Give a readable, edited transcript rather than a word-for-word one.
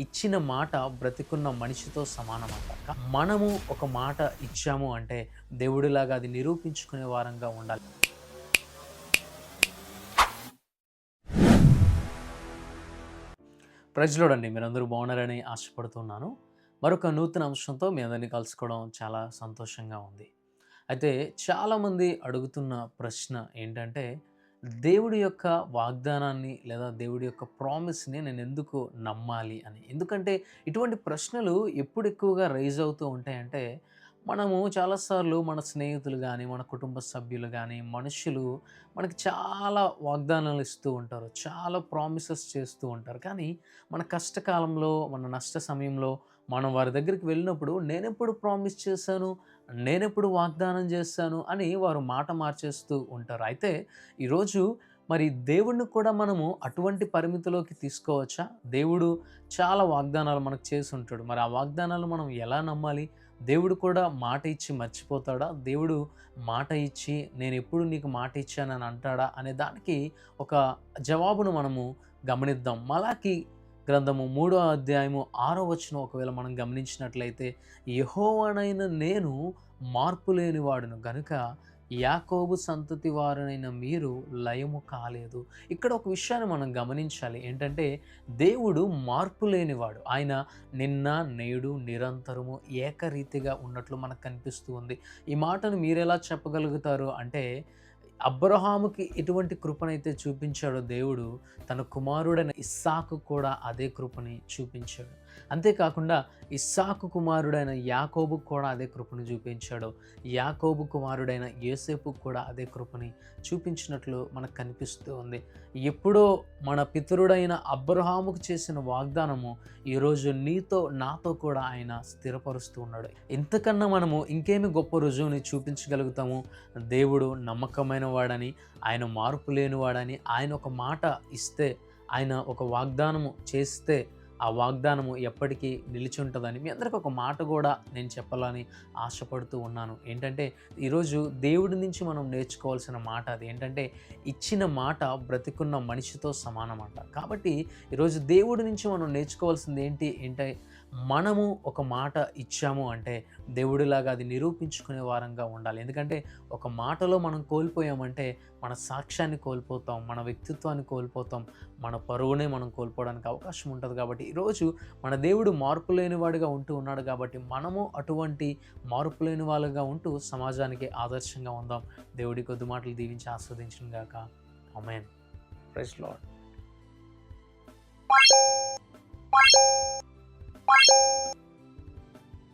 ఇచ్చిన మాట బ్రతికున్న మనిషితో సమానమంట. మనము ఒక మాట ఇచ్చాము అంటే దేవుడిలాగా అది నిరూపించుకునే వారంగా ఉండాలి. ప్రైజ్ లార్డ్ అండి. మీరందరూ బాగున్నారని ఆశపడుతున్నాను. మరొక నూతన అంశంతో మీ అందరిని కలుసుకోవడం చాలా సంతోషంగా ఉంది. అయితే చాలామంది అడుగుతున్న ప్రశ్న ఏంటంటే, దేవుడి యొక్క వాగ్దానాన్ని లేదా దేవుడి యొక్క ప్రామిస్‌ని నేనెందుకు నమ్మాలి అని. ఎందుకంటే ఇటువంటి ప్రశ్నలు ఎప్పుడు ఎక్కువగా రైజ్ అవుతూ ఉంటాయంటే, మనము చాలా సార్లు మన స్నేహితులు గానీ, మన కుటుంబ సభ్యులు గానీ, మనుషులు మనకి చాలా వాగ్దానాలు ఇస్తూ ఉంటారు. చాలా ప్రామిసెస్ చేస్తూ ఉంటారు. కానీ మన కష్టకాలంలో, మన నష్ట సమయంలో మనం వారి దగ్గరికి వెళ్ళినప్పుడు నేనెప్పుడు ప్రామిస్ చేశాను, నేనెప్పుడు వాగ్దానం చేశాను అని వారు మాట మార్చేస్తూ ఉంటారు. అయితే ఈరోజు మరి దేవుడిని కూడా మనము అటువంటి పరిమితిలోకి తీసుకోవచ్చా? దేవుడు చాలా వాగ్దానాలు మనకు చేసుంటాడు. మరి ఆ వాగ్దానాలు మనం ఎలా నమ్మాలి? దేవుడు కూడా మాట ఇచ్చి మర్చిపోతాడా? దేవుడు మాట ఇచ్చి నేనెప్పుడు నీకు మాట ఇచ్చానని అంటాడా? అనే దానికి ఒక జవాబును మనము గమనిద్దాం. మలాకి గ్రంథము 3వ అధ్యాయము 6వ వచనం ఒకవేళ మనం గమనించినట్లయితే, యెహోవానైన నేను మార్పు లేనివాడును గనుక యాకోబు సంతతి వారనైన మీరు లయము కాలేదు. ఇక్కడ ఒక విషయాన్ని మనం గమనించాలి. ఏంటంటే దేవుడు మార్పు లేనివాడు. ఆయన నిన్న, నేడు, నిరంతరము ఏకరీతిగా ఉన్నట్లు మనకు కనిపిస్తూ ఉంది. ఈ మాటను మీరెలా చెప్పగలుగుతారు అంటే, అబ్రహాముకి ఎటువంటి కృపనైతే చూపించాడో దేవుడు, తన కుమారుడైన ఇస్సాకు కూడా అదే కృపని చూపించాడు. అంతేకాకుండా ఇస్సాకు కుమారుడైన యాకోబుకు కూడా అదే కృపను చూపించాడు. యాకోబు కుమారుడైన యోసేపుకు కూడా అదే కృపని చూపించినట్లు మనకు కనిపిస్తూ ఉంది. ఎప్పుడో మన పితరుడైన అబ్రహాముకు చేసిన వాగ్దానము ఈరోజు నీతో నాతో కూడా ఆయన స్థిరపరుస్తూ ఉన్నాడు. ఇంతకన్నా మనము ఇంకేమి గొప్ప రుజువుని చూపించగలుగుతాము? దేవుడు నమ్మకమైన వాడని, ఆయన మార్పు లేనివాడని, ఆయన ఒక మాట ఇస్తే, ఆయన ఒక వాగ్దానము చేస్తే ఆ వాగ్దానము ఎప్పటికీ నిలిచి ఉంటుందని మీ అందరికి ఒక మాట కూడా నేను చెప్పాలని ఆశపడుతూ ఉన్నాను. ఏంటంటే ఈరోజు దేవుడి నుంచి మనం నేర్చుకోవాల్సిన మాట అది ఏంటంటే, ఇచ్చిన మాట బ్రతికున్న మనిషితో సమానమంట. కాబట్టి ఈరోజు దేవుడి నుంచి మనం నేర్చుకోవాల్సింది ఏంటి మనము ఒక మాట ఇచ్చాము అంటే దేవుడిలాగా అది నిరూపించుకునే వారంగా ఉండాలి. ఎందుకంటే ఒక మాటలో మనం కోల్పోయామంటే మన సాక్ష్యాన్ని కోల్పోతాం, మన వ్యక్తిత్వాన్ని కోల్పోతాం, మన పరువునే మనం కోల్పోవడానికి అవకాశం ఉంటుంది. కాబట్టి ఈరోజు మన దేవుడు మార్పు లేనివాడిగా ఉంటూ ఉన్నాడు. కాబట్టి మనము అటువంటి మార్పు లేని వాళ్ళుగా ఉంటూ సమాజానికి ఆదర్శంగా ఉందాం. దేవుడి కొద్ది మాటలు దీవించి ఆస్వాదించును గాక. ఆమేన్. Praise lord.